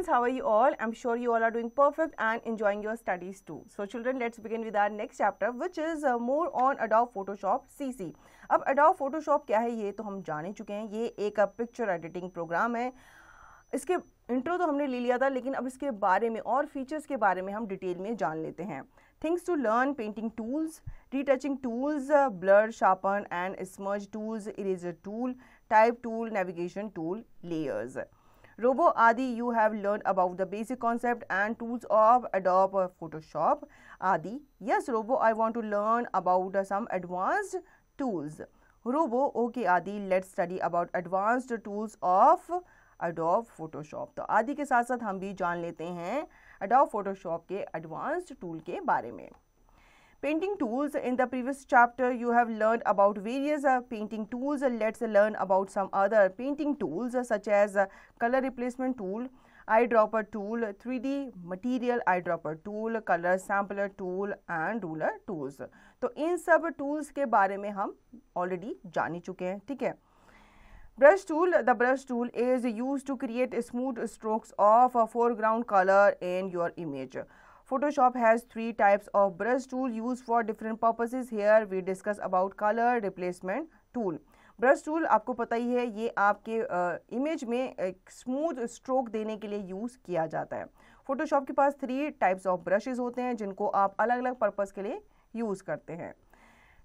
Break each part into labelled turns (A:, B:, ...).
A: students, how are you all? I'm sure you all are doing perfect and enjoying your studies too. So children, let's begin with our next chapter, which is more on Adobe Photoshop CC. अब Adobe Photoshop क्या है ये तो हम जान ही चुके हैं. ये एक पिक्चर एडिटिंग प्रोग्राम है. इसके इंट्रो तो हमने ले लिया था, लेकिन अब इसके बारे में और फीचर्स के बारे में हम डिटेल में जान लेते हैं. Things to learn: painting tools, retouching tools, blur, sharpen and smudge tools, eraser tool, type tool, navigation tool, layers. Robo Adi, you have learned about the basic concept and tools of Adobe Photoshop. Adi: yes Robo, I want to learn about some advanced tools. Robo: okay Adi, let's study about advanced tools of Adobe Photoshop. तो आदि के साथ साथ हम भी जान लेते हैं Adobe Photoshop के advanced tool के बारे में. Painting tools: in the previous chapter you have learned about various painting tools. Let's learn about some other painting tools such as color replacement tool, eyedropper tool, 3D material eyedropper tool, color sampler tool and ruler tools. तो इन सब tools के बारे में हम already जान ही चुके हैं. ठीक है. Brush tool: the brush tool is used to create smooth strokes of a foreground color in your image. Photoshop has 3 types of brush tool used for different purposes. Here we discuss about color replacement tool. Brush tool आपको पता ही है, ये आपके image में एक smooth stroke देने के लिए यूज़ किया जाता है. फोटोशॉप के पास 3 टाइप्स ऑफ ब्रशेज होते हैं जिनको आप अलग अलग पर्पस के लिए यूज़ करते हैं.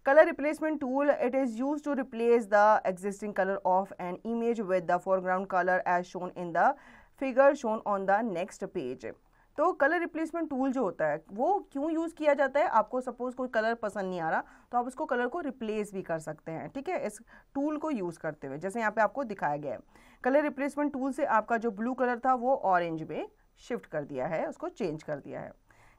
A: Color replacement tool: it is used to replace the existing color of an image with the foreground color as shown in the figure shown on the next page. तो कलर रिप्लेसमेंट टूल जो होता है वो क्यों use किया जाता है? आपको सपोज कोई कलर पसंद नहीं आ रहा तो आप उसको कलर को रिप्लेस भी कर सकते हैं. ठीक है, इस टूल को यूज़ करते हुए, जैसे यहाँ पे आपको दिखाया गया है. कलर रिप्लेसमेंट टूल से आपका जो ब्लू कलर था वो ऑरेंज में शिफ्ट कर दिया है, उसको चेंज कर दिया है.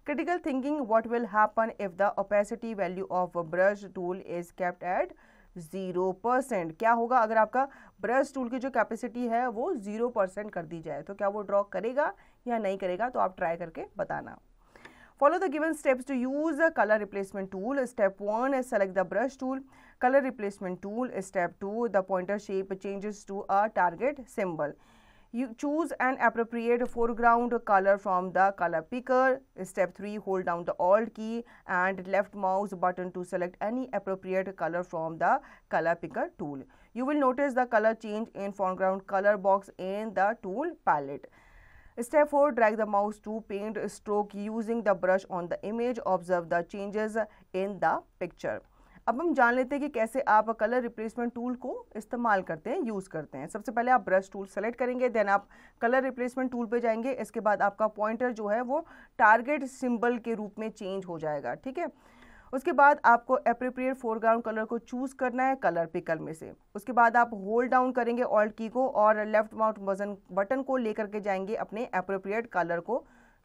A: Critical thinking: what will happen if the opacity value of brush tool is kept at 0%? क्या होगा अगर आपका ब्रश टूल की जो कैपेसिटी है वो 0% कर दी जाए, तो क्या वो ड्रॉ करेगा या नहीं करेगा? तो आप ट्राई करके बताना. Follow the given steps to use a color replacement tool. Step 1 is select the brush tool. Color replacement tool. Step 2, the pointer shape changes to a target symbol. You choose an appropriate foreground color from the color picker. Step 3, hold down the Alt key and left mouse button to select any appropriate color from the color picker tool. You will notice the color change in foreground color box in the tool palette. Step 4, drag the mouse to paint stroke using the brush on the image. Observe the changes in the picture. अब हम जान लेते हैं कि कैसे आप colour replacement tool को इस्तेमाल करते हैं, यूज़ करते हैं. सबसे पहले आप ब्रश टूल सेलेक्ट करेंगे, देन आप कलर रिप्लेसमेंट टूल पे जाएंगे. इसके बाद आपका पॉइंटर जो है वो टारगेट सिंबल के रूप में चेंज हो जाएगा. ठीक है. उसके बाद आपको एप्रोप्रिएट फोरग्राउंड कलर को चूज़ करना है कलर पिकर में से. उसके बाद आप होल्ड डाउन करेंगे ऑल्ट की को और लेफ्ट माउस बटन को लेकर के जाएंगे अपने एप्रोप्रिएट कलर को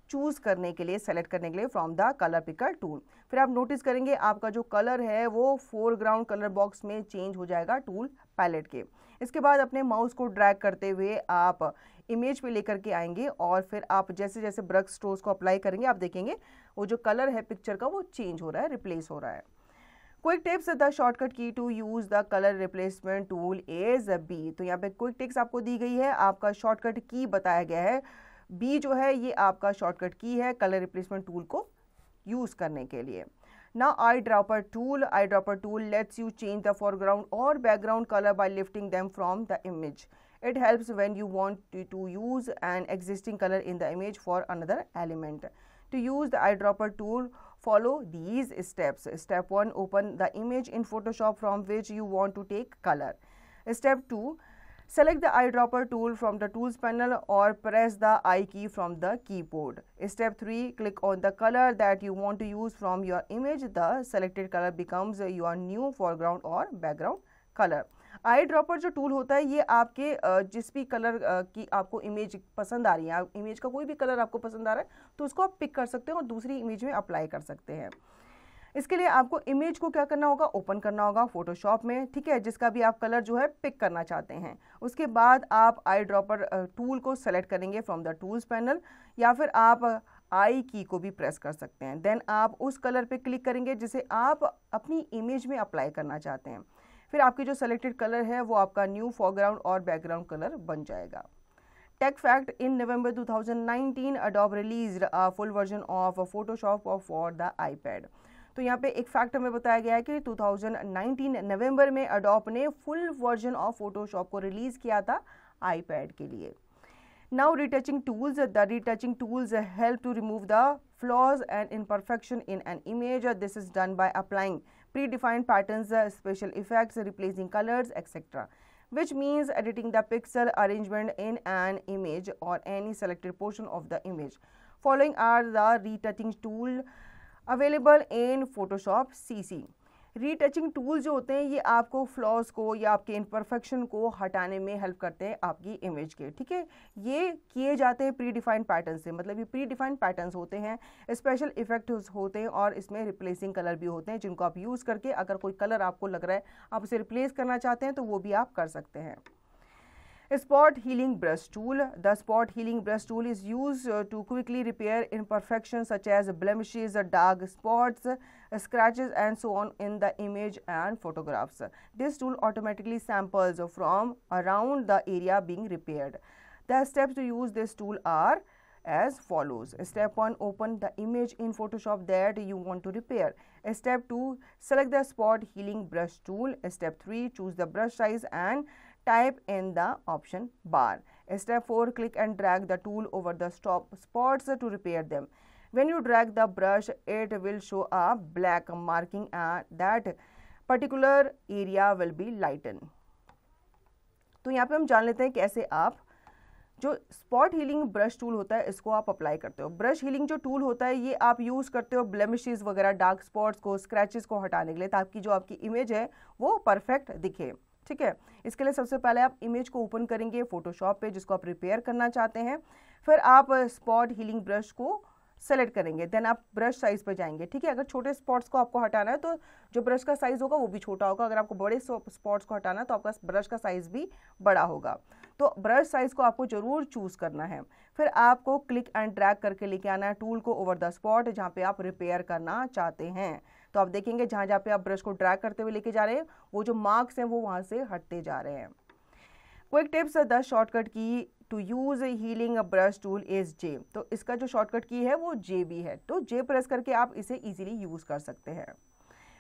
A: चूज़ करने के लिए, सेलेक्ट करने के लिए from the colour picker tool. फिर आप नोटिस करेंगे आपका जो कलर है वो फोरग्राउंड कलर बॉक्स में चेंज हो जाएगा टूल पैलेट के. इसके बाद अपने माउस को ड्रैग करते हुए आप इमेज पे लेकर के आएंगे और फिर आप जैसे जैसे ब्रश स्ट्रोक्स को अप्लाई करेंगे आप देखेंगे वो जो कलर है पिक्चर का वो चेंज हो रहा है, रिप्लेस हो रहा है. Quick tips: the shortcut key to use the colour replacement tool is b. तो यहाँ पे क्विक टिप्स आपको दी गई है, आपका शॉर्टकट की बताया गया है. बी जो है ये आपका शॉर्टकट की है कलर रिप्लेसमेंट टूल को यूज़ करने के लिए. Now eyedropper tool lets you change the foreground or background color by lifting them from the image. It helps when you want to use an existing color in the image for another element. To use the eyedropper tool, follow these steps. Step 1, open the image in Photoshop from which you want to take color. Step 2, select the eyedropper tool from the tools panel or press the I key from the keyboard. Step 3, click on the color that you want to use from your image. The selected color becomes your new foreground or background color. Eye dropper जो tool होता है ये आपके जिस भी colour की आपको image पसंद आ रही है, इमेज का कोई भी कलर आपको पसंद आ रहा है तो उसको आप पिक कर सकते हैं और दूसरी इमेज में अप्लाई कर सकते हैं. इसके लिए आपको इमेज को क्या करना होगा, ओपन करना होगा फोटोशॉप में. ठीक है, जिसका भी आप कलर जो है पिक करना चाहते हैं. उसके बाद आप आई ड्रॉपर टूल को सेलेक्ट करेंगे फ्रॉम द टूल्स पैनल या फिर आप आई की को भी प्रेस कर सकते हैं. देन आप उस कलर पे क्लिक करेंगे जिसे आप अपनी इमेज में अप्लाई करना चाहते हैं. फिर आपकी जो सेलेक्टेड कलर है वो आपका न्यू फोरग्राउंड और बैकग्राउंड कलर बन जाएगा. Tech fact: in November 2019, Adobe released a full version of Photoshop for the iPad. तो यहाँ पे एक फैक्ट हमें बताया गया है कि 2019 नवंबर में Adobe ने फुल वर्जन ऑफ Photoshop को रिलीज किया था iPad के लिए. Now retouching tools. The retouching tools help to remove the flaws and imperfection in an image. This is done by applying predefined patterns, special effects, replacing colors, etc. Which means editing the pixel arrangement in an image or any selected portion of the image. Following are the retouching tool available in Photoshop CC. Retouching tool जो होते हैं ये आपको flaws को या आपके imperfection को हटाने में हेल्प करते हैं आपकी इमेज के, ठीक है. ये किए जाते हैं प्री डिफाइंड पैटर्न से, मतलब ये प्री डिफाइंड पैटर्न्स होते हैं, स्पेशल इफेक्ट्स होते हैं और इसमें रिप्लेसिंग कलर भी होते हैं जिनको आप यूज़ करके अगर कोई कलर आपको लग रहा है आप उसे रिप्लेस करना चाहते हैं तो वो भी आप कर सकते हैं. Spot healing brush tool. The spot healing brush tool is used to quickly repair imperfections such as blemishes, dark spots, scratches and so on in the image and photographs. This tool automatically samples from around the area being repaired. The steps to use this tool are as follows. Step 1, open the image in Photoshop that you want to repair. Step 2, select the spot healing brush tool. Step 3, choose the brush size and type in the option bar. Step 4, click and drag the tool over the spots to repair them. When you drag the brush, it will show a black marking and that particular area will be lightened. तो यहाँ पे हम जान लेते हैं कैसे आप जो स्पॉट हीलिंग ब्रश टूल होता है इसको आप अप्लाई करते हो. ब्रश हीलिंग जो टूल होता है ये आप यूज़ करते हो ब्लेमिशेस वगैरह, डार्क स्पॉट्स को, स्क्रैचेस को हटाने के लिए ताकि जो आपकी इमेज है वो परफेक्ट दिखे, ठीक है. इसके लिए सबसे पहले आप इमेज को ओपन करेंगे फोटोशॉप पे जिसको आप रिपेयर करना चाहते हैं. फिर आप स्पॉट हीलिंग ब्रश को सेलेक्ट करेंगे. देन आप ब्रश साइज पर जाएंगे, ठीक है. अगर छोटे स्पॉट्स को आपको हटाना है तो जो ब्रश का साइज होगा वो भी छोटा होगा. अगर आपको बड़े स्पॉट्स को हटाना है तो आपका ब्रश का साइज भी बड़ा होगा. तो ब्रश साइज को आपको जरूर चूज करना है. फिर आपको क्लिक एंड ड्रैग करके लेके आना है टूल को ओवर द स्पॉट जहाँ पे आप रिपेयर करना चाहते हैं. तो आप देखेंगे जहाँ जहाँ पे आप ब्रश को ड्रैग करते हुए लेके जा रहे हैं वो जो मार्क्स हैं वो वहाँ से हटते जा रहे हैं. Quick tips. The shortcut key to use healing brush tool is J. तो इसका जो शॉर्टकट की है वो J भी है. तो J प्रेस करके आप इसे इजीली यूज कर सकते हैं.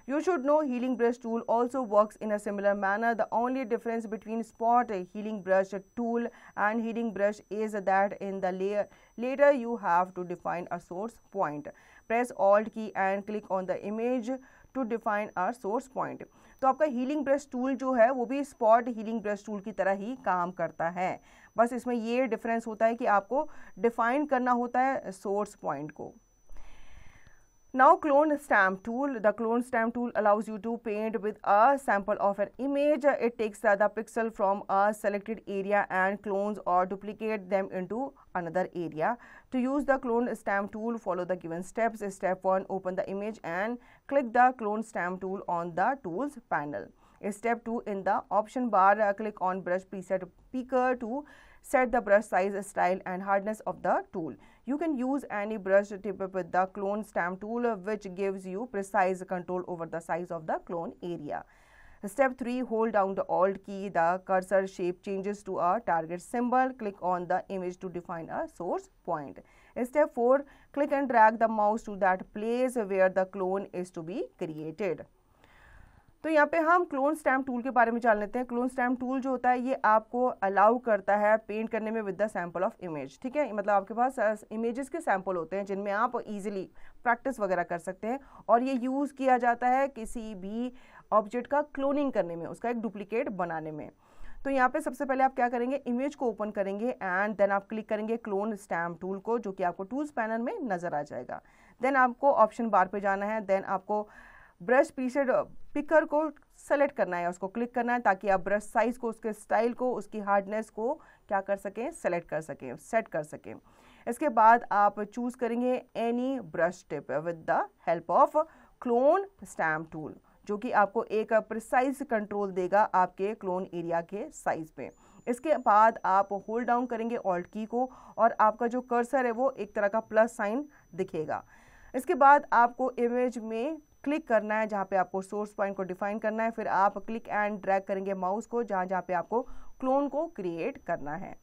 A: You should know healing brush tool also works in a similar manner. The only difference between spot healing brush tool and healing brush is that in the later you have to define a source point. Press Alt key and click on the image to define a source point. तो आपका healing brush tool जो है वो भी spot healing brush tool की तरह ही काम करता है. बस इसमें ये डिफरेंस होता है कि आपको डिफाइन करना होता है सोर्स पॉइंट को. Now clone stamp tool. The clone stamp tool allows you to paint with a sample of an image. It takes the pixel from a selected area and clones or duplicate them into another area. To use the clone stamp tool, follow the given steps. Step 1, open the image and click the clone stamp tool on the tools panel. Step 2, in the option bar, click on brush preset picker to set the brush size, style and hardness of the tool. You can use any brush tip with the clone stamp tool which gives you precise control over the size of the clone area. Step 3, hold down the Alt key. The cursor shape changes to a target symbol. Click on the image to define a source point. Step 4, click and drag the mouse to that place where the clone is to be created. तो यहाँ पे हम clone stamp tool के बारे में जान लेते हैं. क्लोन स्टैम्प टूल जो होता है ये आपको अलाउ करता है पेंट करने में with the sample of image, ठीक है. मतलब आपके पास इमेजेस के सैंपल होते हैं जिनमें आप इजीली प्रैक्टिस वगैरह कर सकते हैं और ये यूज़ किया जाता है किसी भी ऑब्जेक्ट का क्लोनिंग करने में, उसका एक डुप्लीकेट बनाने में. तो यहाँ पे सबसे पहले आप क्या करेंगे, इमेज को ओपन करेंगे एंड देन आप क्लिक करेंगे क्लोन स्टैम्प टूल को जो कि आपको टूल्स पैनल में नज़र आ जाएगा. देन आपको ऑप्शन बार पे जाना है. देन आपको ब्रश प्रीसेट पिकर को सेलेक्ट करना है, उसको क्लिक करना है ताकि आप ब्रश साइज को, उसके स्टाइल को, उसकी हार्डनेस को क्या कर सकें, सेलेक्ट कर सकें, सेट कर सकें. इसके बाद आप चूज करेंगे any brush tip with the help of clone stamp tool जो कि आपको एक प्रिसाइज कंट्रोल देगा आपके क्लोन एरिया के साइज पे. इसके बाद आप होल्ड डाउन करेंगे ऑल्ट की को और आपका जो कर्सर है वो एक तरह का प्लस साइन दिखेगा. इसके बाद आपको इमेज में क्लिक करना है जहाँ पे आपको सोर्स पॉइंट को डिफाइन करना है. फिर आप क्लिक एंड ड्रैग करेंगे माउस को जहाँ जहाँ पे आपको क्लोन को क्रिएट करना है.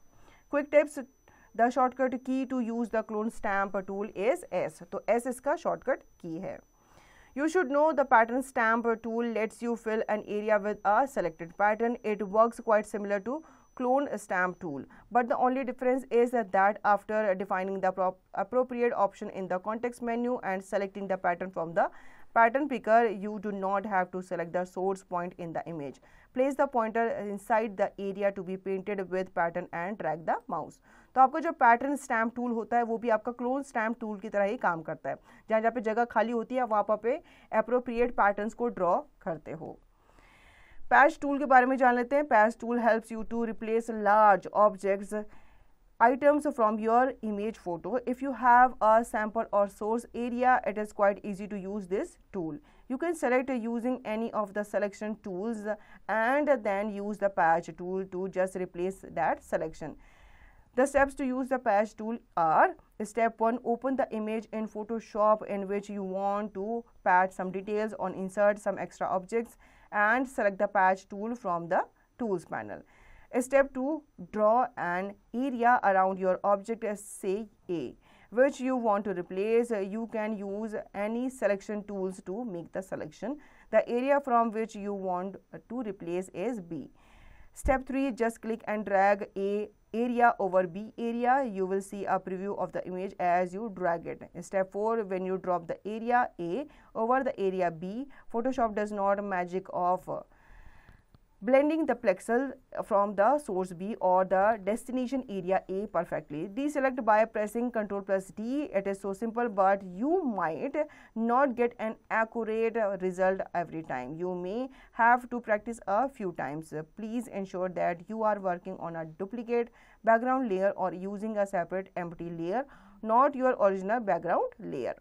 A: Quick tips, the shortcut key to use the clone stamp tool is S, तो S इसका शॉर्टकट की है. You should know the pattern stamp tool lets you fill an area with a selected pattern. It works quite similar to clone stamp tool, but the only difference is that after defining the appropriate option in the context menu and selecting the pattern from the pattern picker, you do not have to select the source point in the image. Place the pointer inside the area to be painted with pattern and drag the mouse. तो आपका जो pattern stamp tool होता है वो भी आपका clone stamp tool की तरह ही काम करता है. जहाँ जहाँ पे जगह खाली होती है वहाँ पे एप्रोप्रिएट पैटर्न्स को ड्रॉ करते हो. पैच टूल के बारे में जान लेते हैं. Patch tool helps you to replace large objects items from your image photo. If you have a sample or source area, it is quite easy to use this tool. You can select using any of the selection tools and then use the patch tool to just replace that selection. The steps to use the patch tool are: step 1, open the image in Photoshop in which you want to patch some details or insert some extra objects, and select the patch tool from the tools panel. Step 2, draw an area around your object, say A, which you want to replace. You can use any selection tools to make the selection. The area from which you want to replace is B. Step 3, just click and drag A area over B area. You will see a preview of the image as you drag it. Step 4, when you drop the area A over the area B, Photoshop does not magic of blending the pixel from the source B or the destination area A perfectly. Deselect by pressing Ctrl+D. It is so simple, but you might not get an accurate result every time. You may have to practice a few times. Please ensure that you are working on a duplicate background layer or using a separate empty layer, not your original background layer.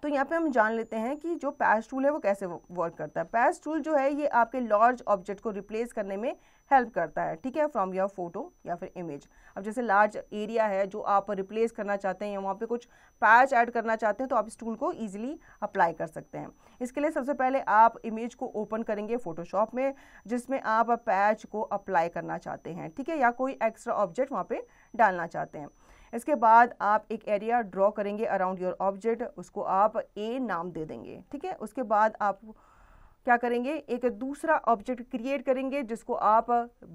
A: तो यहाँ पे हम जान लेते हैं कि जो patch tool है वो कैसे वर्क करता है. पैच टूल जो है ये आपके लार्ज ऑब्जेक्ट को रिप्लेस करने में हेल्प करता है, ठीक है, फ्रॉम योर फोटो या फिर इमेज. अब जैसे लार्ज एरिया है जो आप रिप्लेस करना चाहते हैं या वहाँ पे कुछ पैच ऐड करना चाहते हैं तो आप इस टूल को ईजिली अप्लाई कर सकते हैं. इसके लिए सबसे पहले आप इमेज को ओपन करेंगे फोटोशॉप में जिसमें आप पैच को अप्लाई करना चाहते हैं, ठीक है, या कोई एक्स्ट्रा ऑब्जेक्ट वहाँ पे डालना चाहते हैं. इसके बाद आप एक एरिया ड्रॉ करेंगे अराउंड योर ऑब्जेक्ट, उसको आप ए नाम दे देंगे, ठीक है. उसके बाद आप क्या करेंगे, एक दूसरा ऑब्जेक्ट क्रिएट करेंगे जिसको आप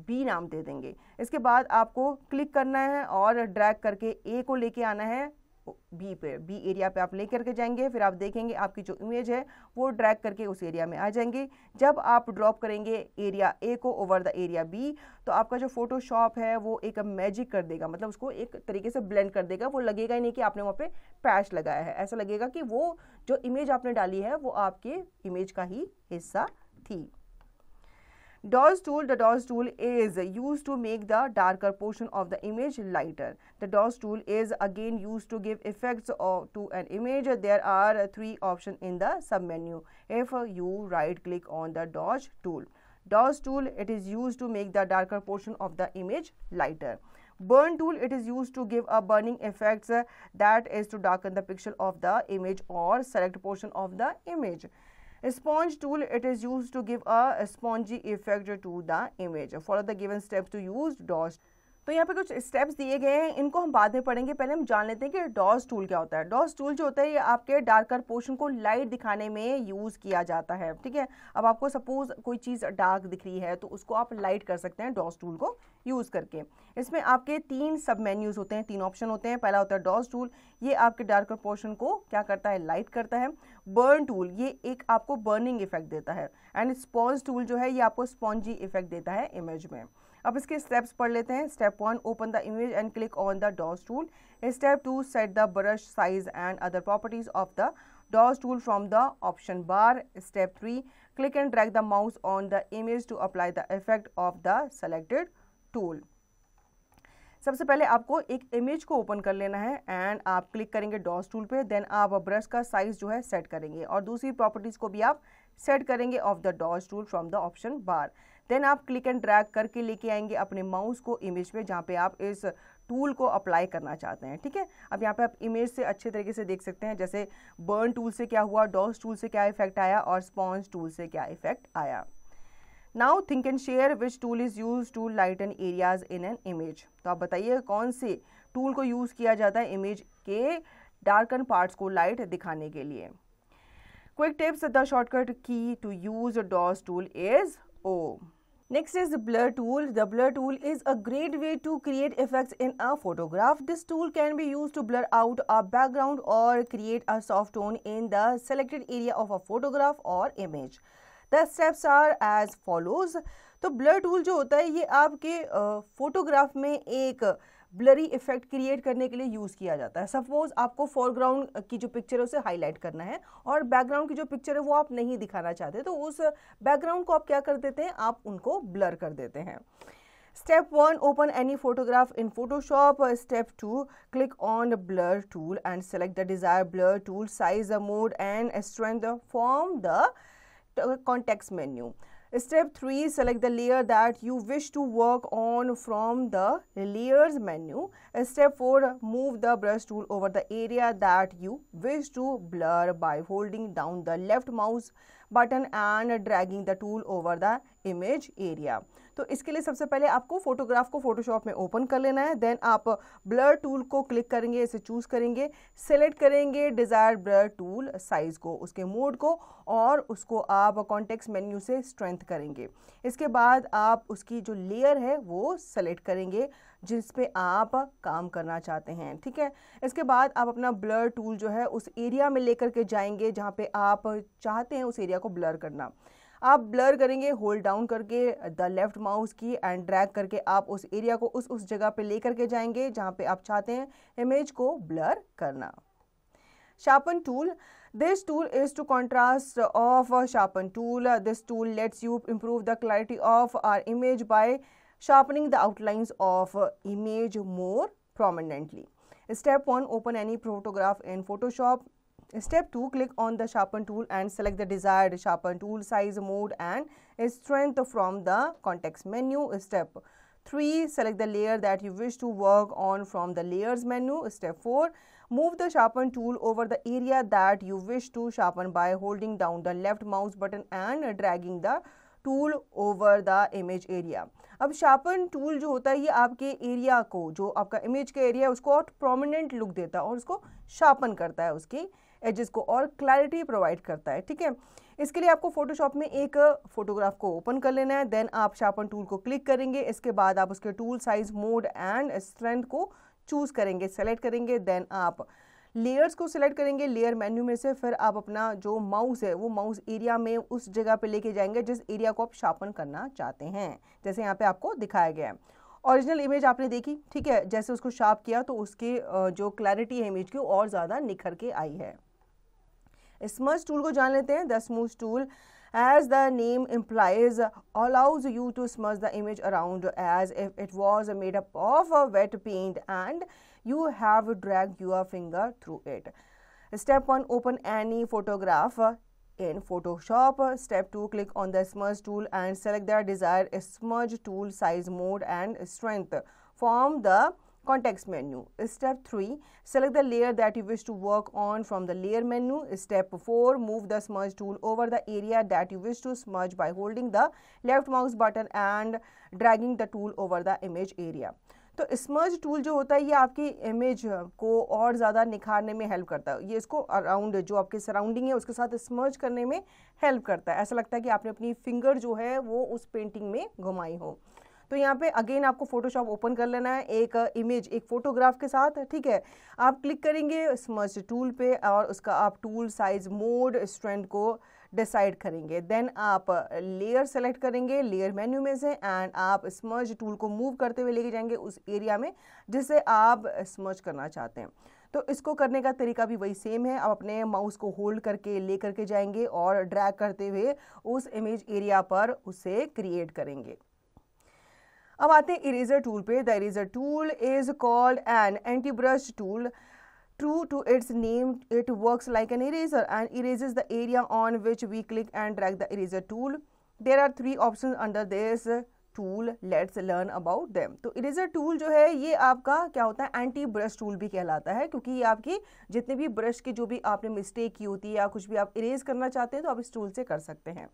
A: बी नाम दे देंगे. इसके बाद आपको क्लिक करना है और ड्रैग करके ए को लेके आना है बी पे, बी एरिया पे आप लेकर के जाएंगे. फिर आप देखेंगे आपकी जो इमेज है वो ड्रैग करके उस एरिया में आ जाएंगे. जब आप ड्रॉप करेंगे एरिया ए को ओवर द एरिया बी तो आपका जो फोटोशॉप है वो एक मैजिक कर देगा, मतलब उसको एक तरीके से ब्लेंड कर देगा. वो लगेगा ही नहीं कि आपने वहाँ पे पैच लगाया है, ऐसा लगेगा कि वो जो इमेज आपने डाली है वो आपके इमेज का ही हिस्सा थी. Dodge tool. The dodge tool is used to make the darker portion of the image lighter. The dodge tool is again used to give effects to an image. There are 3 options in the submenu. If you right click on the dodge tool, it is used to make the darker portion of the image lighter. Burn tool, it is used to give a burning effects, that is to darken the pixel of the image or select portion of the image. Sponge tool, it is used to give a spongy effect to the image. Follow the given steps to use dodge. तो यहाँ पे कुछ steps दिए गए हैं, इनको हम बाद में पढ़ेंगे. पहले हम जान लेते हैं कि डॉज टूल क्या होता है. डॉज टूल जो होता है ये आपके डार्कर पोर्शन को लाइट दिखाने में यूज़ किया जाता है, ठीक है. अब आपको सपोज कोई चीज़ डार्क दिख रही है तो उसको आप लाइट कर सकते हैं डॉज टूल को यूज़ करके. इसमें आपके 3 सब मेन्यूज होते हैं, 3 ऑप्शन होते हैं. पहला होता है डॉज टूल, ये आपके डार्कर पोर्शन को क्या करता है, लाइट करता है. बर्न टूल, ये एक आपको बर्निंग इफेक्ट देता है. एंड स्पॉन्ज टूल जो है ये आपको स्पॉन्जी इफेक्ट देता है इमेज में. अब इसके स्टेप्स पढ़ लेते हैं. Step 1, open the image and click on the dodge tool. Step 2, set the brush size and other properties of the dodge tool from the option bar. Step 3, click and drag the mouse on the image to apply the effect of the selected tool. सबसे पहले आपको एक image को open कर लेना है and आप click करेंगे डॉज टूल पे. देन आप ब्रश का साइज जो है सेट करेंगे और दूसरी प्रॉपर्टीज को भी आप सेट करेंगे of the dodge tool from the option bar. Then आप क्लिक एंड ड्रैग करके लेके आएंगे अपने माउस को इमेज पे जहाँ पे आप इस टूल को अप्लाई करना चाहते हैं, ठीक है. अब यहाँ पे आप इमेज से अच्छे तरीके से देख सकते हैं जैसे बर्न टूल से क्या हुआ, डॉज टूल से क्या इफेक्ट आया और स्पॉन्ज टूल से क्या इफेक्ट आया. Now think and share which tool is use to lighten areas in an image. तो आप बताइए कौन से टूल को यूज किया जाता है इमेज के डार्कन पार्ट्स को लाइट दिखाने के लिए। Quick tips, the shortcut key to use dodge tool is O. Next is the blur tool. The blur tool is a great way to create effects in a photograph. This tool can be used to blur out a background or create a soft tone in the selected area of a photograph or image. The steps are as follows. तो blur tool जो होता है ये आपके photograph में एक blurry effect create करने के लिए यूज़ किया जाता है। सपोज आपको फोरग्राउंड की जो पिक्चर है उसे हाईलाइट करना है और बैकग्राउंड की जो पिक्चर है वो आप नहीं दिखाना चाहते, तो उस बैकग्राउंड को आप क्या कर देते हैं, आप उनको ब्लर कर देते हैं। Step 1, open any photograph in Photoshop. Step 2, click on the blur tool and select the desired blur tool size, mode and strength from the context menu. Step 3, select the layer that you wish to work on from the layers menu. Step 4, move the brush tool over the area that you wish to blur by holding down the left mouse button and dragging the tool over the image area. तो इसके लिए सबसे पहले आपको photograph को Photoshop में open कर लेना है। देन आप ब्लर टूल को क्लिक करेंगे, इसे चूज करेंगे, सेलेक्ट करेंगे डिजायर्ड ब्लर टूल साइज को, उसके मोड को, और उसको आप कॉन्टेक्स्ट मेन्यू से स्ट्रेंथ करेंगे। इसके बाद आप उसकी जो लेयर है वो सेलेक्ट करेंगे जिस पे आप काम करना चाहते हैं। ठीक है, इसके बाद आप अपना ब्लर टूल जो है उस एरिया में लेकर के जाएंगे जहाँ पे आप चाहते हैं उस एरिया को ब्लर करना। आप ब्लर करेंगे होल्ड डाउन करके द लेफ्ट माउस की एंड ड्रैग करके आप उस एरिया को उस जगह पे लेकर के जाएंगे जहाँ पे आप चाहते हैं इमेज को ब्लर करना। Sharpen tool. This tool is to contrast of sharpen tool. This tool lets you improve the clarity of our image by sharpening the outlines of image more prominently. Step 1, open any photograph in Photoshop. Step 2, click on the sharpen tool and select the desired sharpen tool size, mode and strength from the context menu. Step 3, select the layer that you wish to work on from the layers menu. Step 4, move the sharpen tool over the area that you wish to sharpen by holding down the left mouse button and dragging the tool over the image area. अब sharpen tool जो होता है ये आपके area को, जो आपका image का एरिया है उसको और प्रोमिनेंट लुक देता है और उसको शार्पन करता है, उसकी एजेस को, और क्लैरिटी प्रोवाइड करता है। ठीक है, इसके लिए आपको फोटोशॉप में एक फोटोग्राफ को ओपन कर लेना है। देन आप शार्पन टूल को क्लिक करेंगे, इसके बाद आप उसके tool size, mode and strength को चूज करेंगे, सेलेक्ट करेंगे। देन आप लेयर्स को सिलेक्ट करेंगे लेयर मेन्यू में से, फिर आप अपना जो माउस है वो माउस एरिया में उस जगह पे लेके जाएंगे जिस एरिया को आप शार्पन करना चाहते हैं, जैसे यहाँ पे आपको दिखाया गया है। ओरिजिनल इमेज आपने देखी, ठीक है, जैसे उसको शार्प किया तो उसकी जो क्लैरिटी है इमेज की और ज़्यादा निखर के आई है। स्मज टूल को जान लेते हैं। The smooth tool, as the name implies, allows you to smudge the image around as if it was made up of wet paint and you have dragged your finger through it. Step 1, open any photograph in Photoshop. Step 2, click on the smudge tool and select the desired smudge tool size, mode and strength from the context menu. Step 3, select the layer that you wish to work on from the layer menu. Step 4, move the smudge tool over the area that you wish to smudge by holding the left mouse button and dragging the tool over the image area. तो smudge tool जो होता है ये आपकी image को और ज़्यादा निखारने में हेल्प करता है। ये इसको अराउंड जो आपके सराउंडिंग है उसके साथ स्मज करने में हेल्प करता है। ऐसा लगता है कि आपने अपनी फिंगर जो है वो उस पेंटिंग में घुमाई हो। तो यहाँ पे अगेन आपको फोटोशॉप ओपन कर लेना है एक इमेज, एक फोटोग्राफ के साथ। ठीक है, आप क्लिक करेंगे स्मज टूल पे और उसका आप टूल साइज, मोड, स्ट्रेंथ को डिसाइड करेंगे। देन आप लेयर सेलेक्ट करेंगे लेयर मेन्यू में से एंड आप स्मज टूल को मूव करते हुए लेके जाएंगे उस एरिया में जिसे आप स्मज करना चाहते हैं। तो इसको करने का तरीका भी वही सेम है। आप अपने माउस को होल्ड करके ले करके जाएंगे और ड्रैग करते हुए उस इमेज एरिया पर उसे क्रिएट करेंगे। अब आते हैं इरेजर टूल पे। The eraser tool is called an anti brush tool. True to its name, it works like an eraser and erases the area on which we click and drag the eraser tool. There are 3 options under this tool. Let's learn about them. तो eraser tool जो है ये आपका क्या होता है, anti brush tool भी कहलाता है, क्योंकि ये आपकी जितने भी ब्रश की जो भी आपने मिस्टेक की होती है या कुछ भी आप इरेज करना चाहते हैं तो आप इस टूल से कर सकते हैं।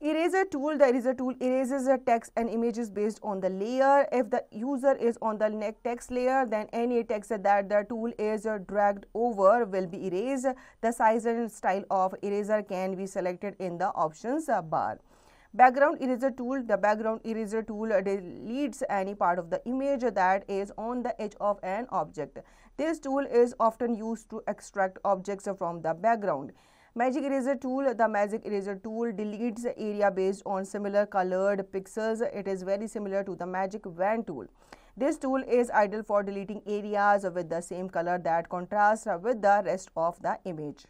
A: Eraser tool, the eraser tool erases the text and images based on the layer. If the user is on the text layer, then any text that the tool is dragged over will be erased. The size and style of eraser can be selected in the options bar. Background eraser tool, the background eraser tool deletes any part of the image that is on the edge of an object. This tool is often used to extract objects from the background. Magic eraser tool, the magic eraser tool deletes the area based on similar colored pixels. It is very similar to the magic wand tool. This tool is ideal for deleting areas with the same color that contrast with the rest of the image.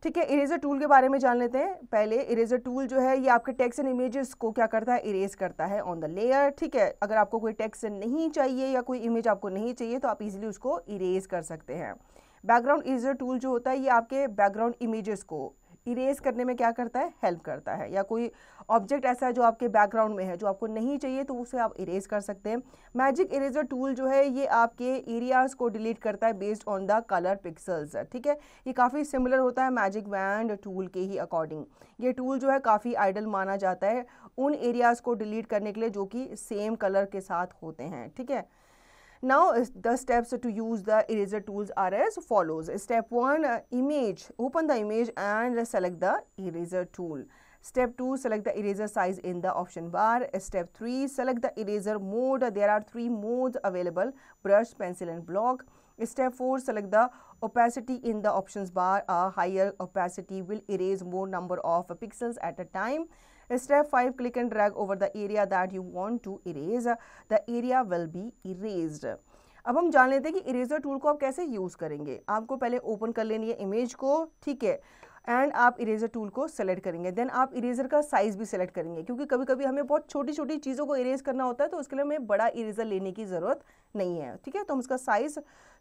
A: ठीक है, eraser tool के बारे में जान लेते हैं। पहले eraser tool जो है ये आपके टेक्स्ट एंड इमेजेस को क्या करता है, इरेज करता है ऑन द लेयर। ठीक है, अगर आपको कोई टेक्स्ट नहीं चाहिए या कोई इमेज आपको नहीं चाहिए तो आप इजीली उसको इरेज कर सकते हैं। बैकग्राउंड इरेजर टूल जो होता है ये आपके बैकग्राउंड इमेजेस को इरेज करने में क्या करता है, हेल्प करता है। या कोई ऑब्जेक्ट ऐसा है जो आपके बैकग्राउंड में है जो आपको नहीं चाहिए तो उसे आप इरेज कर सकते हैं। मैजिक इरेजर टूल जो है ये आपके एरियाज को डिलीट करता है based on the colour pixels. ठीक है, ये काफ़ी सिमिलर होता है मैजिक वैंड टूल के ही अकॉर्डिंग। ये टूल जो है काफ़ी आइडल माना जाता है उन एरियाज को डिलीट करने के लिए जो कि सेम कलर के साथ होते हैं। ठीक है, now the steps to use the eraser tools are as follows. Step 1, image. Open the image and select the eraser tool. Step 2, select the eraser size in the option bar. Step 3, select the eraser mode. There are 3 modes available: brush, pencil and block. Step 4, select the opacity in the options bar. A higher opacity will erase more number of pixels at a time. Step 5, click and drag over the area that you want to erase. The area will be erased. अब हम जान लेते हैं कि eraser tool को आप कैसे use करेंगे। आपको पहले ओपन कर लेनी है इमेज को, ठीक है, एंड आप इरेजर टूल को सेलेक्ट करेंगे। देन आप इरेजर का साइज़ भी सेलेक्ट करेंगे क्योंकि कभी कभी हमें बहुत छोटी छोटी चीज़ों को इरेज करना होता है तो उसके लिए हमें बड़ा इरेजर लेने की ज़रूरत नहीं है। ठीक है, तो हम उसका साइज़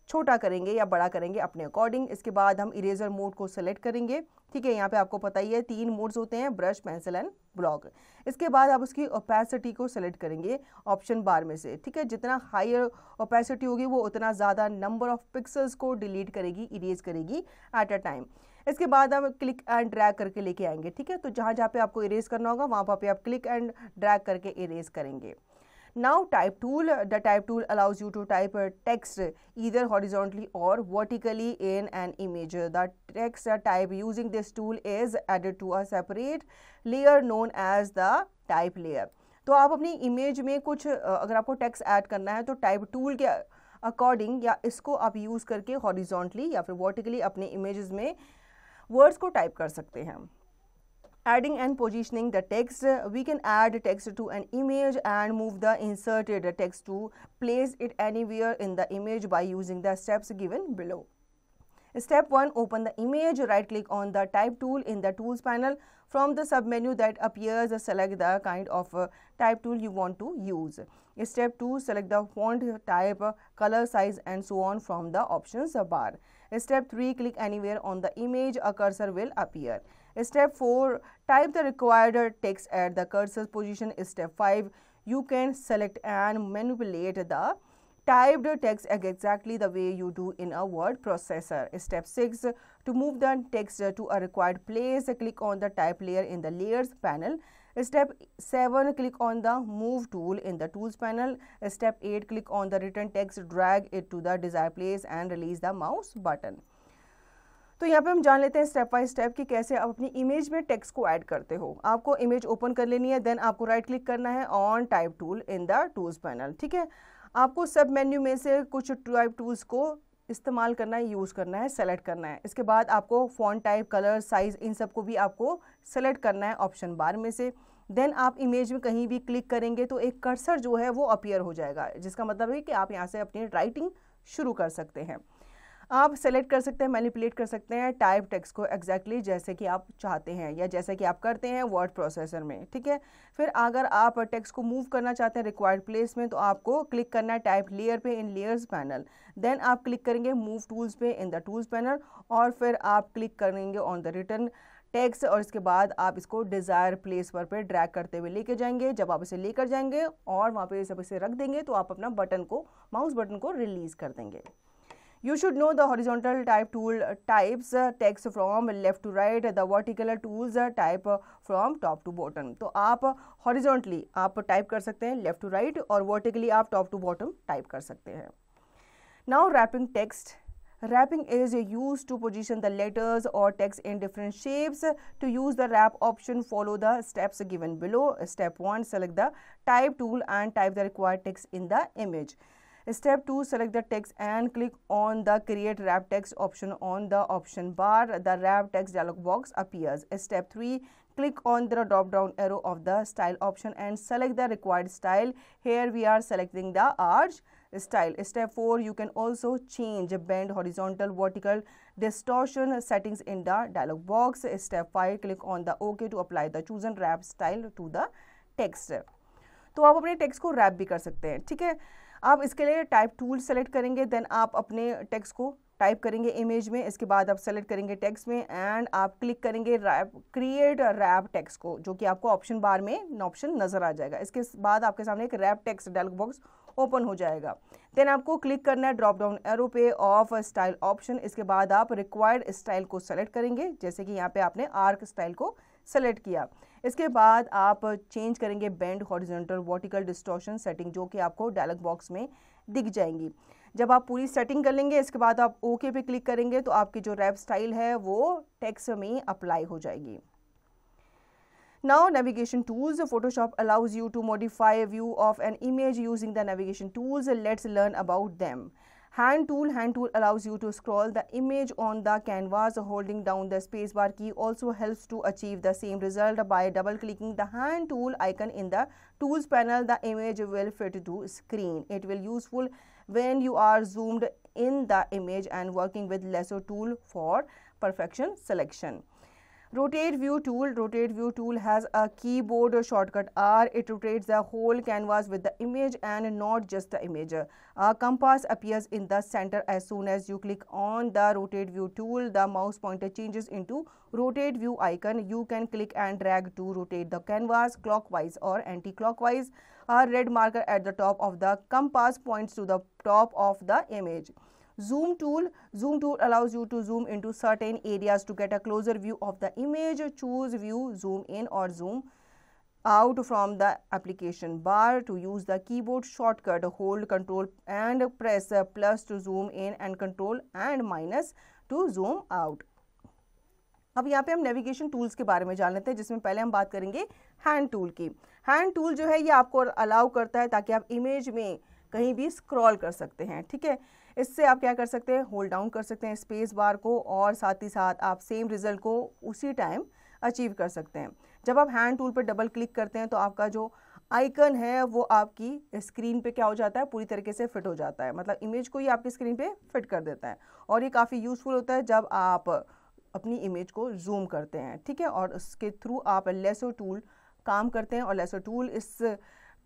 A: छोटा करेंगे या बड़ा करेंगे अपने अकॉर्डिंग। इसके बाद हम इरेजर मोड को सेलेक्ट करेंगे। ठीक है, यहाँ पे आपको पता ही है 3 मोड्स होते हैं, ब्रश, पेंसिल एंड ब्लॉक। इसके बाद आप उसकी ओपेसिटी को सेलेक्ट करेंगे ऑप्शन बार में से। ठीक है, जितना हायर ओपेसिटी होगी वो उतना ज़्यादा नंबर ऑफ पिक्सल्स को डिलीट करेगी, इरेज करेगी एट अ टाइम। इसके बाद हम क्लिक एंड ड्रैग करके लेके आएंगे। ठीक है, तो जहाँ जहाँ पे आपको इरेज करना होगा वहाँ पे आप क्लिक एंड ड्रैग करके इरेज करेंगे। Now type tool, the type tool allows you to type text either horizontally or vertically in an image. The text type using this tool is added to a separate layer known as the type layer. तो आप अपनी image में कुछ अगर आपको text add करना है तो टाइप टूल के अकॉर्डिंग या इसको आप यूज़ करके हॉरिजॉन्टली या फिर वर्टिकली अपने इमेजेस में वर्ड्स को टाइप कर सकते हैं। Adding and positioning the text, we can add text to an image and move the inserted text to place it anywhere in the image by using the steps given below. Step 1, open the image, right click on the type tool in the tools panel. From the submenu that appears, select the kind of type tool you want to use. Step 2, select the font type, color, size and so on from the options bar. Step 3, click anywhere on the image, a cursor will appear. Step 4, type the required text at the cursor's position. Step 5, you can select and manipulate the typed text exactly the way you do in a word processor. Step 6, to move the text to a required place, click on the type layer in the layers panel. Step 7, click on the move tool in the tools panel. Step 8, click on the written text, drag it to the desired place and release the mouse button. तो यहाँ पे हम जान लेते हैं step by step कि कैसे आप अपनी इमेज में टेक्स्ट को ऐड करते हो। आपको इमेज ओपन कर लेनी है, देन आपको राइट क्लिक करना है on type tool in the tools panel. ठीक है, आपको सब मेन्यू में से कुछ टाइप टूल्स को इस्तेमाल करना है, यूज़ करना है, सेलेक्ट करना है। इसके बाद आपको फॉन्ट टाइप, कलर, साइज़ इन सब को भी आपको सेलेक्ट करना है ऑप्शन बार में से। देन आप इमेज में कहीं भी क्लिक करेंगे तो एक कर्सर जो है वो अपीयर हो जाएगा, जिसका मतलब है कि आप यहाँ से अपनी राइटिंग शुरू कर सकते हैं। आप सेलेक्ट कर सकते हैं, मैनिपुलेट कर सकते हैं टाइप टेक्स्ट को एग्जैक्टली जैसे कि आप चाहते हैं या जैसे कि आप करते हैं वर्ड प्रोसेसर में। ठीक है, फिर अगर आप टेक्स्ट को मूव करना चाहते हैं रिक्वायर्ड प्लेस में तो आपको क्लिक करना है टाइप लेयर पे इन लेयर्स पैनल। देन आप क्लिक करेंगे मूव टूल्स पे इन द टूल्स पैनल और फिर आप क्लिक करेंगे ऑन द रिटन टेक्स्ट और इसके बाद आप इसको डिज़ायर प्लेस पर पे ड्रैग करते हुए लेके जाएंगे। जब आप इसे लेकर जाएंगे और वहाँ पे सब इसे रख देंगे तो आप अपना बटन को, माउस बटन को रिलीज़ कर देंगे। You should know the horizontal type tool types text from left to right, the vertical tools type from top to bottom. तो आप horizontally आप टाइप कर सकते हैं left to right और vertically आप top to bottom टाइप कर सकते हैं. Now wrapping text. Wrapping is used to position the letters or text in different shapes. To use the wrap option, follow the steps given below. Step 1, select the type tool and type the required text in the image. Step 2, select the text and click on the create wrap text option on the option bar. The wrap text dialog box appears. Step 3, click on the drop down arrow of the style option and select the required style. Here we are selecting the arch style. Step 4, you can also change bend, horizontal, vertical, distortion settings in the dialog box. Step 5, click on the OK to apply the chosen wrap style to the text. तो आप अपने text को rap भी कर सकते हैं. ठीक है, आप इसके लिए टाइप टूल सेलेक्ट करेंगे, देन आप अपने टेक्स्ट को टाइप करेंगे इमेज में. इसके बाद आप सेलेक्ट करेंगे टेक्स्ट में एंड आप क्लिक करेंगे रैप क्रिएट रैप टेक्स्ट को, जो कि आपको ऑप्शन बार में ऑप्शन नजर आ जाएगा. इसके बाद आपके सामने एक wrap text dialog box open हो जाएगा. देन आपको क्लिक करना है ड्रॉप डाउन एरो पे ऑफ स्टाइल ऑप्शन. इसके बाद आप रिक्वायर्ड स्टाइल को सेलेक्ट करेंगे, जैसे कि यहाँ पे आपने आर्क स्टाइल को सेलेक्ट किया. इसके बाद आप चेंज करेंगे bend, horizontal, vertical, distortion setting, जो कि आपको डायलॉग बॉक्स में दिख जाएंगी. जब आप पूरी सेटिंग कर लेंगे, इसके बाद आप ओके पे क्लिक करेंगे तो आपकी जो रैप स्टाइल है वो टेक्स्ट में अप्लाई हो जाएगी. Now navigation tools. Photoshop allows you to modify a view of an image using the navigation tools. Let's learn about them. Hand tool allows you to scroll the image on the canvas. Holding down the spacebar key also helps to achieve the same result. By double clicking the hand tool icon in the tools panel, the image will fit to screen. It will useful when you are zoomed in the image and working with lasso tool for perfection selection. Rotate view tool has a keyboard shortcut R. It rotates the whole canvas with the image and not just the image. A compass appears in the center as soon as you click on the rotate view tool. The mouse pointer changes into rotate view icon. You can click and drag to rotate the canvas clockwise or anti-clockwise. A red marker at the top of the compass points to the top of the image. Zoom tool allows you to zoom into certain areas to get a closer view of the image. Choose view, zoom in or zoom out from the application bar. To use the keyboard shortcut, hold Control and press plus to zoom in and Control and minus to zoom out. अब यहाँ पे हम navigation tools के बारे में जान लेते हैं, जिसमें पहले हम बात करेंगे हैंड टूल की. हैंड टूल जो है ये आपको अलाउ करता है ताकि आप इमेज में कहीं भी स्क्रॉल कर सकते हैं. ठीक है, इससे आप क्या कर सकते हैं, होल्ड डाउन कर सकते हैं स्पेस बार को और साथ ही साथ आप सेम रिजल्ट को उसी टाइम अचीव कर सकते हैं. जब आप हैंड टूल पर डबल क्लिक करते हैं तो आपका जो आइकन है वो आपकी स्क्रीन पे क्या हो जाता है, पूरी तरीके से फिट हो जाता है. मतलब इमेज को ही आपकी स्क्रीन पे फिट कर देता है और ये काफ़ी यूज़फुल होता है जब आप अपनी इमेज को जूम करते हैं. ठीक है, और उसके थ्रू आप लेसो टूल काम करते हैं और लेसो टूल इस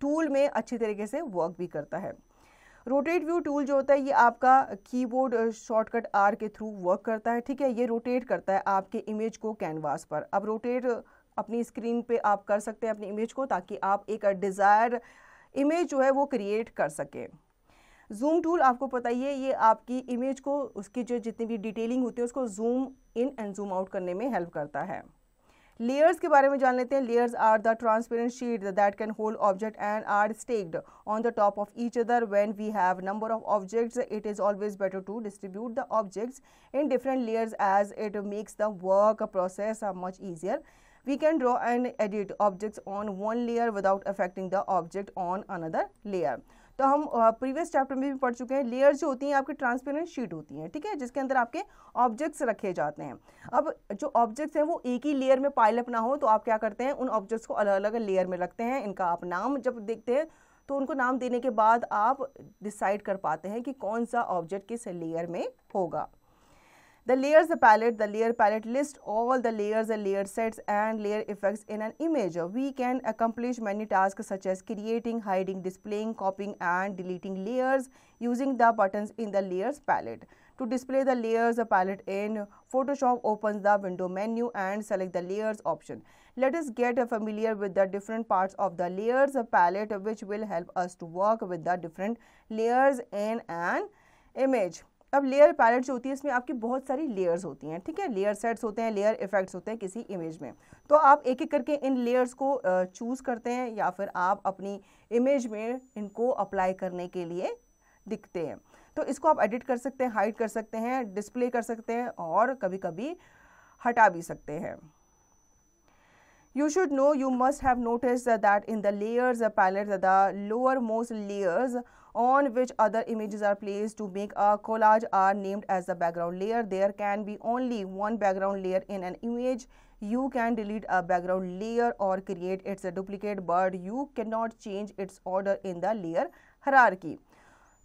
A: टूल में अच्छी तरीके से वर्क भी करता है. रोटेट व्यू टूल जो होता है ये आपका कीबोर्ड शॉर्टकट आर के थ्रू वर्क करता है. ठीक है, ये रोटेट करता है आपके इमेज को कैनवास पर. अब रोटेट अपनी स्क्रीन पे आप कर सकते हैं अपनी इमेज को, ताकि आप एक डिज़ायर इमेज जो है वो क्रिएट कर सकें. जूम टूल आपको पता ही है, ये आपकी इमेज को उसकी जो जितनी भी डिटेलिंग होती है उसको zoom in and zoom out करने में हेल्प करता है. लेयर्स के बारे में जान लेते हैं. Layers are the transparent sheet that can hold object and are stacked on the top of each other. When we have number of objects it is always better to distribute the objects in different layers as it makes the work process much easier. We can draw and edit objects on one layer without affecting the object on another layer. तो हम previous chapter में भी पढ़ चुके हैं. Layers जो होती हैं आपकी ट्रांसपेरेंट शीट होती हैं. ठीक है, जिसके अंदर आपके ऑब्जेक्ट्स रखे जाते हैं. अब जो ऑब्जेक्ट्स हैं वो एक ही लेयर में पाइल अप ना हो तो आप क्या करते हैं, उन ऑब्जेक्ट्स को अलग अलग लेयर में रखते हैं. इनका आप नाम जब देखते हैं तो उनको नाम देने के बाद आप डिसाइड कर पाते हैं कि कौन सा ऑब्जेक्ट किस लेयर में होगा. The layer palette lists all the layers, layer sets and layer effects in an image. We can accomplish many tasks such as creating, hiding, displaying, copying and deleting layers using the buttons in the layers palette. To display the layers palette in Photoshop, open the window menu and select the layers option. Let us get familiar with the different parts of the layers palette, which will help us to work with the different layers in an image. अब layer palette जो होती है इसमें आपकी बहुत सारी layers होती हैं, ठीक है, लेयर सेट्स होते हैं, लेयर इफेक्ट्स होते हैं किसी इमेज में। तो आप एक एक करके इन लेयर्स को चूज़ करते हैं या फिर आप अपनी इमेज में इनको अप्लाई करने के लिए दिखते हैं। तो इसको आप एडिट कर सकते हैं, हाइड कर सकते हैं, डिस्प्ले कर सकते हैं और कभी कभी हटा भी सकते हैं। You should know, you must have noticed that in the layers palette, the lowermost layers on which other images are placed to make a collage are named as the background layer. There can be only one background layer in an image. You can delete a background layer or create its duplicate, but you cannot change its order in the layer hierarchy.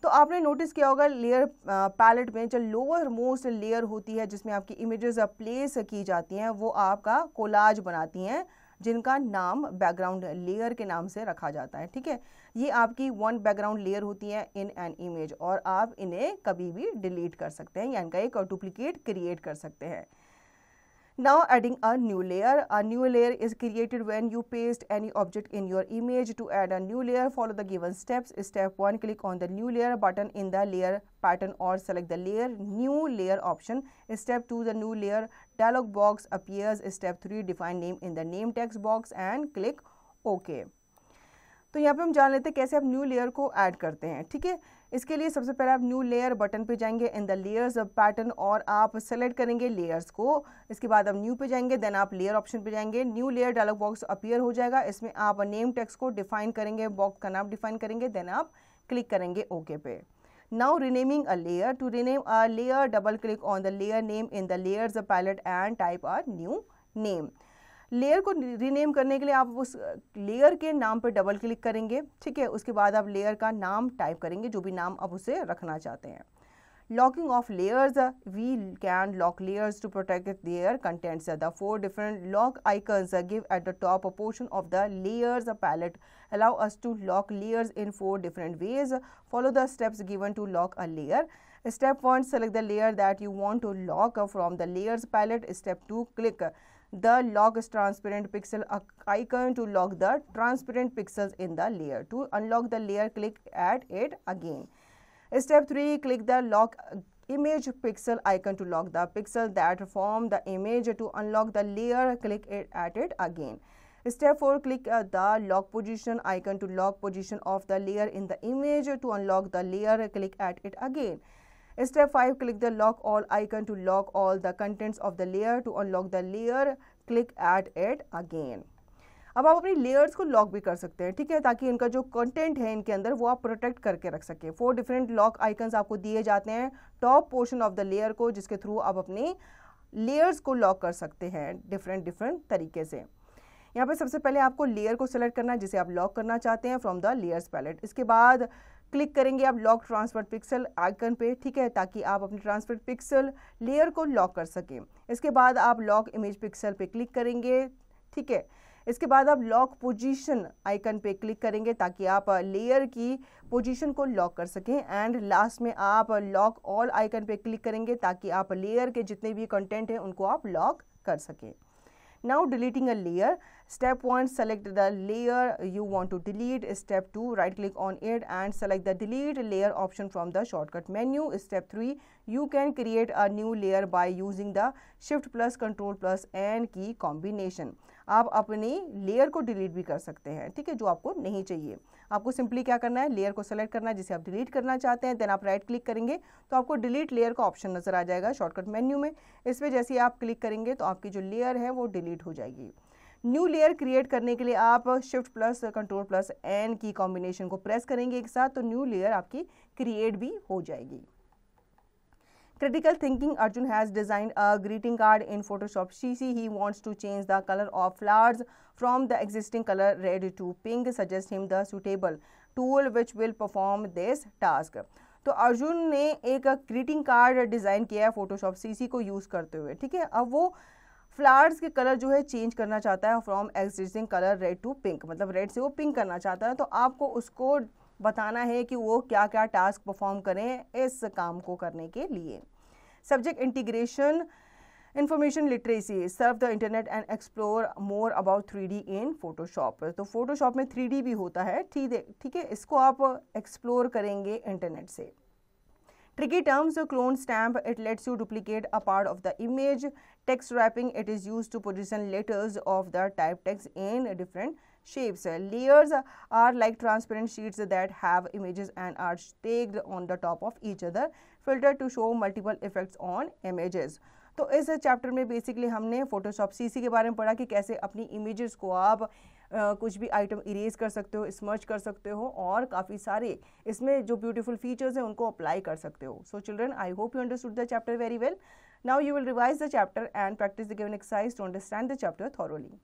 A: तो आपने notice किया होगा layer palette में जो lower most layer होती है जिसमें आपकी इमेजेस प्लेस की जाती हैं वो आपका कोलाज बनाती हैं जिनका नाम बैकग्राउंड लेयर के नाम से रखा जाता है, ठीक है। ये आपकी वन बैकग्राउंड लेयर होती है इन एन इमेज और आप इन्हें कभी भी डिलीट कर सकते हैं या इनका एक डुप्लीकेट क्रिएट कर सकते हैं। Now adding a new layer. A new layer is created when you paste any object in your image. To add a new layer, follow the given steps. Step 1, click on the new layer button in the layer pattern or select the layer new layer option. Step 2, the new layer dialog box appears. Step 3, define name in the name text box and click OK. तो यहाँ पे हम जान लेते हैं कैसे आप new layer को ऐड करते हैं, ठीक है। इसके लिए सबसे पहले आप न्यू लेयर बटन पे जाएंगे इन द लेयर्स पैटर्न और आप सेलेक्ट करेंगे लेयर्स को। इसके बाद आप न्यू पे जाएंगे, देन आप लेयर ऑप्शन पे जाएंगे, new layer dialog box appear हो जाएगा। इसमें आप नेम टेक्स्ट को डिफाइन करेंगे, बॉक्स का नाम डिफाइन करेंगे, देन आप क्लिक करेंगे ओके पे। Now renaming a layer. To rename a layer, double click on the layer name in the layers palette and type a new name. Layer को rename करने के लिए आप उस लेयर के नाम पर डबल क्लिक करेंगे, ठीक है। उसके बाद आप लेयर का नाम टाइप करेंगे, जो भी नाम आप उसे रखना चाहते हैं। Locking of layers, we can lock layers to protect their contents. The 4 different lock icons give at the top a portion of the layers palette allow us to lock layers in 4 different ways. Follow the steps given to lock a layer. Step 1, select the layer that you want to lock from the layers palette. Step 2, click the lock transparent pixel icon to lock the transparent pixels in the layer. To unlock the layer, click at it again. Step 3, click the lock image pixel icon to lock the pixel that form the image. To unlock the layer, click at it again. Step 4, click the lock position icon to lock position of the layer in the image. To unlock the layer, click at it again. Step 5, click the lock all icon to lock all the contents of the layer. To unlock the layer, click at it again. अब आप अपनी layers को lock भी कर सकते हैं, ठीक है, ताकि इनका जो कंटेंट है इनके अंदर वो आप प्रोटेक्ट करके रख सकें। 4 डिफरेंट लॉक आइकन्स आपको दिए जाते हैं top portion of the layer को, जिसके थ्रू आप अपनी लेयर्स को लॉक कर सकते हैं डिफरेंट तरीके से। यहाँ पे सबसे पहले आपको लेयर को सिलेक्ट करना है जिसे आप लॉक करना चाहते हैं फ्रॉम द लेयर्स पैलेट। इसके बाद क्लिक करेंगे आप लॉक ट्रांसफर पिक्सल आइकन पे, ठीक है, ताकि आप अपनी ट्रांसफर पिक्सल लेयर को लॉक कर सकें। इसके बाद आप लॉक इमेज पिक्सल पे क्लिक करेंगे, ठीक है। इसके बाद आप लॉक पोजीशन आइकन पे क्लिक करेंगे ताकि आप लेयर की पोजीशन को लॉक कर सकें। एंड लास्ट में आप लॉक ऑल आइकन पे क्लिक करेंगे ताकि आप लेयर के जितने भी कंटेंट हैं उनको आप लॉक कर सकें। Now deleting a layer. Step 1, select the layer you want to delete. Step 2, right click on it and select the delete layer option from the shortcut menu. Step 3, you can create a new layer by using the Shift plus Control plus N key combination. आप अपनी layer को delete भी कर सकते हैं, ठीक है, जो आपको नहीं चाहिए। आपको सिंपली क्या करना है, लेयर को सेलेक्ट करना है जिसे आप डिलीट करना चाहते हैं, देन आप राइट क्लिक करेंगे तो आपको डिलीट लेयर का ऑप्शन नजर आ जाएगा शॉर्टकट मेन्यू में। इस पर जैसे ही आप क्लिक करेंगे तो आपकी जो लेयर है वो डिलीट हो जाएगी। न्यू लेयर क्रिएट करने के लिए आप shift plus control plus n key combination को प्रेस करेंगे एक साथ, तो न्यू लेयर आपकी क्रिएट भी हो जाएगी। Critical thinking. Arjun has designed a greeting card in Photoshop CC. He wants to change the color of flowers from the existing color red to pink. Suggest him the suitable tool which will perform this task. तो अर्जुन ने एक greeting card design किया है Photoshop CC को use करते हुए, ठीक है। अब वो फ्लावर्स के कलर जो है चेंज करना चाहता है from existing colour red to pink, मतलब रेड से वो पिंक करना चाहता है। तो आपको उसको बताना है कि वो क्या क्या टास्क परफॉर्म करें इस काम को करने के लिए। Subject integration, information literacy, Surf the internet and explore more about 3D in Photoshop. तो फोटोशॉप में 3D भी होता है, ठीक है, इसको आप एक्सप्लोर करेंगे इंटरनेट से। Tricky terms, clone stamp, it lets you duplicate a part of the image. Text wrapping, it is used to position letters of the type text in different shapes. Layers are like transparent sheets that have images and are stacked on the top of each other. Filter to show multiple effects on images. तो इस chapter में basically हमने Photoshop CC के बारे में पढ़ा कि कैसे अपनी इमेजेस को आप कुछ भी आइटम इरेज कर सकते हो, स्मर्च कर सकते हो और काफ़ी सारे इसमें जो ब्यूटीफुल फीचर्स हैं उनको अप्लाई कर सकते हो. So children, I hope you understood the chapter very well. Now you will revise the chapter and practise the given exercise to understand the chapter thoroughly.